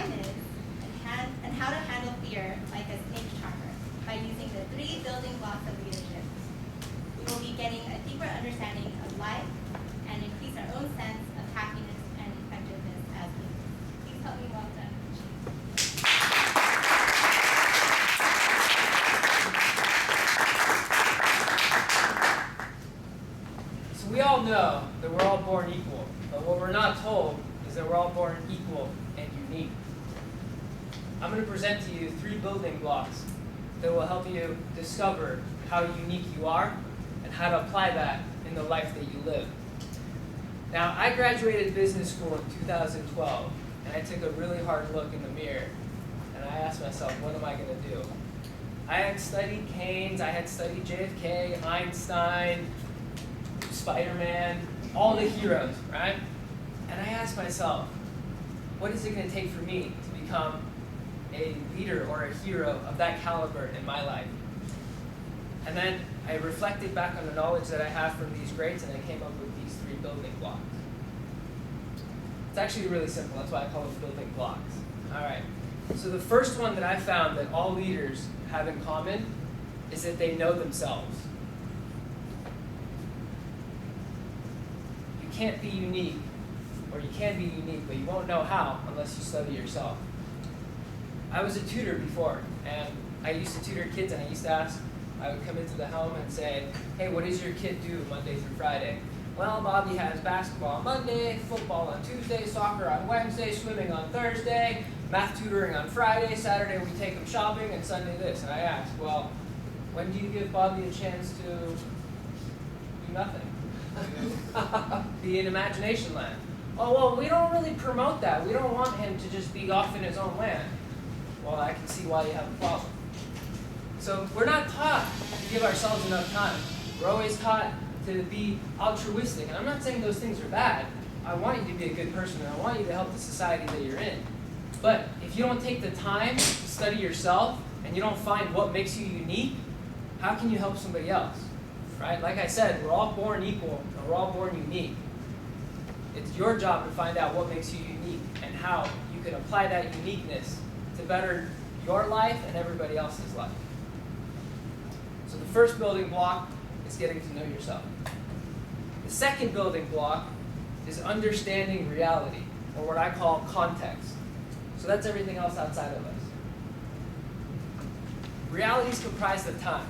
time is, and how to handle fear like a snake charmer by using the 3 building blocks of leadership. We will be getting a deeper understanding of life and increase our own sense of happiness and effectiveness as leaders. Please help me welcome Chief. So we all know that we're all born equal, but what we're not told is that we're all born equal and unique. I'm going to present to you 3 building blocks that will help you discover how unique you are and how to apply that in the life that you live. Now, I graduated business school in 2012, and I took a really hard look in the mirror, and I asked myself, what am I going to do? I had studied Keynes, I had studied JFK, Einstein, Spider-Man, all the heroes, right? And I asked myself, what is it going to take for me to become a leader or a hero of that caliber in my life? And then I reflected back on the knowledge that I have from these greats, and I came up with these 3 building blocks. It's actually really simple. That's why I call them building blocks. All right. So the first one that I found that all leaders have in common is that they know themselves. You can't be unique, or you can be unique, but you won't know how unless you study yourself. I was a tutor before, and I used to tutor kids, and I would come into the home and say, hey, what does your kid do Monday through Friday? Well, Bobby has basketball on Monday, football on Tuesday, soccer on Wednesday, swimming on Thursday, math tutoring on Friday, Saturday we take him shopping, and Sunday this. And I asked, well, when do you give Bobby a chance to do nothing? To be in imagination land? Oh, well, we don't really promote that. We don't want him to just be off in his own land. Well, I can see why you have a problem. So we're not taught to give ourselves enough time. We're always taught to be altruistic. And I'm not saying those things are bad. I want you to be a good person, and I want you to help the society that you're in. But if you don't take the time to study yourself, and you don't find what makes you unique, how can you help somebody else? Right? Like I said, we're all born equal, and we're all born unique. It's your job to find out what makes you unique and how you can apply that uniqueness to better your life and everybody else's life. So the first building block is getting to know yourself. The second building block is understanding reality, or what I call context. So that's everything else outside of us. Reality is comprised of time.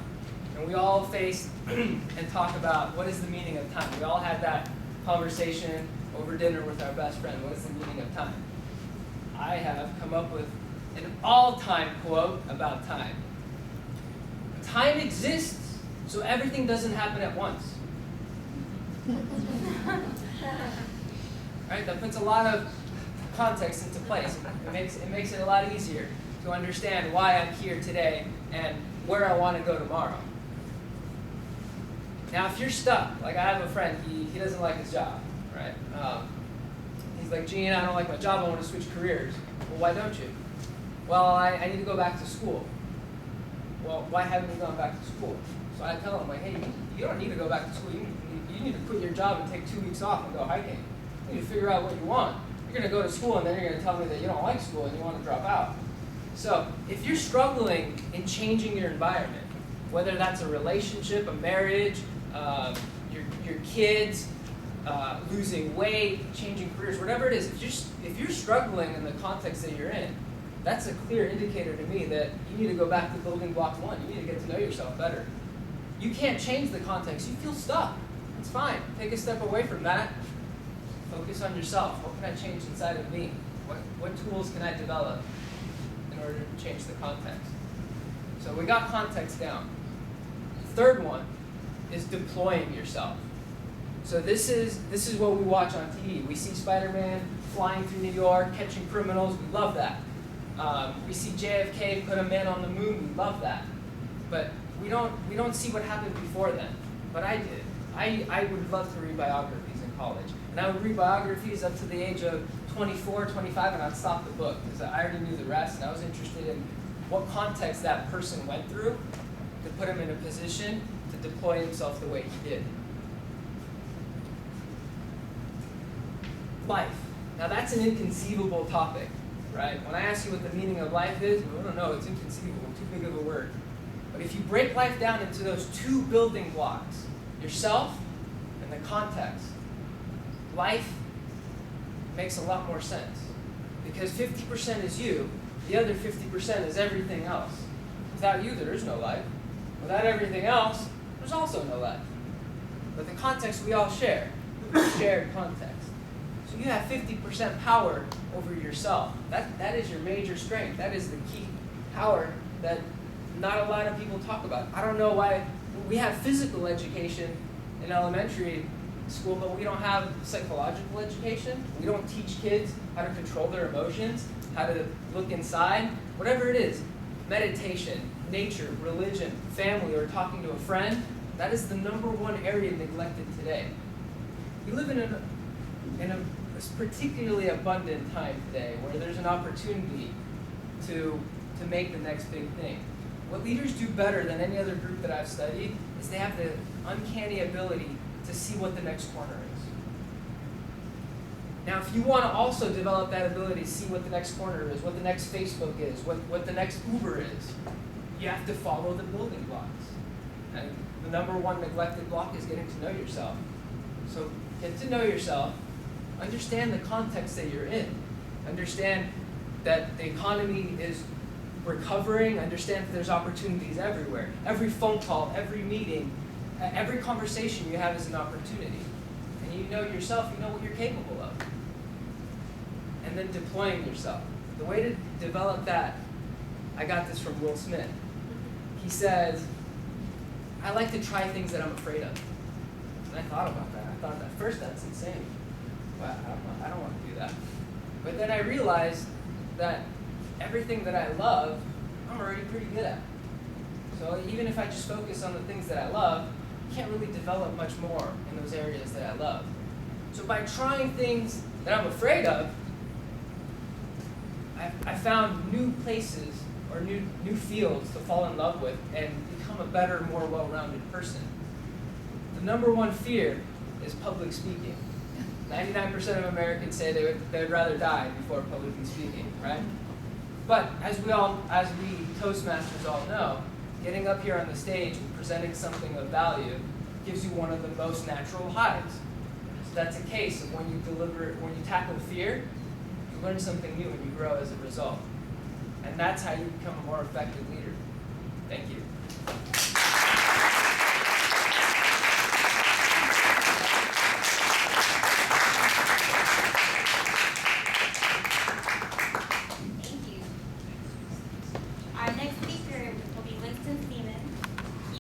And we all face and talk about what is the meaning of time. We all had that conversation over dinner with our best friend. What is the meaning of time? I have come up with an all-time quote about time. Time exists, so everything doesn't happen at once. Right? That puts a lot of context into place. It makes it a lot easier to understand why I'm here today and where I want to go tomorrow. Now, if you're stuck, like I have a friend, he doesn't like his job, right? He's like, Gene, I don't like my job, I want to switch careers. Well, why don't you? Well, I need to go back to school. Well, why haven't you gone back to school? So I tell him, like, hey, you don't need to go back to school. You need to quit your job and take 2 weeks off and go hiking. You need to figure out what you want. You're going to go to school, and then you're going to tell me that you don't like school and you want to drop out. So if you're struggling in changing your environment, whether that's a relationship, a marriage, your kids, losing weight, changing careers, whatever it is, if you're struggling in the context that you're in, that's a clear indicator to me that you need to go back to building block 1. You need to get to know yourself better. You can't change the context. You feel stuck. It's fine. Take a step away from that. Focus on yourself. What can I change inside of me? What tools can I develop in order to change the context? So we got context down. The third one is deploying yourself. So this is what we watch on TV. We see Spider-Man flying through New York, catching criminals. We love that. We see JFK put a man on the moon. We love that. But we don't see what happened before then. But I did. I would love to read biographies in college. And I would read biographies up to the age of 24, 25, and I'd stop the book because I already knew the rest, and I was interested in what context that person went through to put him in a position to deploy himself the way he did. Life. Now that's an inconceivable topic, right? When I ask you what the meaning of life is, I don't know, it's inconceivable, too big of a word. But if you break life down into those two building blocks, yourself and the context, life makes a lot more sense. Because 50% is you, the other 50% is everything else. Without you, there is no life. Without everything else, there's also no life. But the context we all share, shared context. So you have 50% power over yourself. That is your major strength. That is the key power that not a lot of people talk about. I don't know why we have physical education in elementary school, but we don't have psychological education. We don't teach kids how to control their emotions, how to look inside, whatever it is. Meditation, nature, religion, family, or talking to a friend, that is the #1 area neglected today. We live in a particularly abundant time today where there's an opportunity to make the next big thing. What leaders do better than any other group that I've studied is they have the uncanny ability to see what the next corner is. Now, if you want to also develop that ability to see what the next corner is, what the next Facebook is, what the next Uber is, you have to follow the building blocks. And the #1 neglected block is getting to know yourself. So get to know yourself, understand the context that you're in, understand that the economy is recovering, understand that there's opportunities everywhere. Every phone call, every meeting, every conversation you have is an opportunity. And you know yourself, you know what you're capable of. And then deploying yourself. The way to develop that, I got this from Will Smith. He says, I like to try things that I'm afraid of. And I thought about that. I thought at first that's insane. Well, I don't want to do that. But then I realized that everything that I love, I'm already pretty good at. So even if I just focus on the things that I love, I can't really develop much more in those areas that I love. So by trying things that I'm afraid of, I found new places or new fields to fall in love with and become a better, more well-rounded person. The #1 fear is public speaking. 99% of Americans say they would rather die before publicly speaking, right? But as we Toastmasters all know, getting up here on the stage and presenting something of value gives you one of the most natural highs. So that's a case of when you tackle fear, you learn something new and you grow as a result. And that's how you become a more effective leader. Thank you.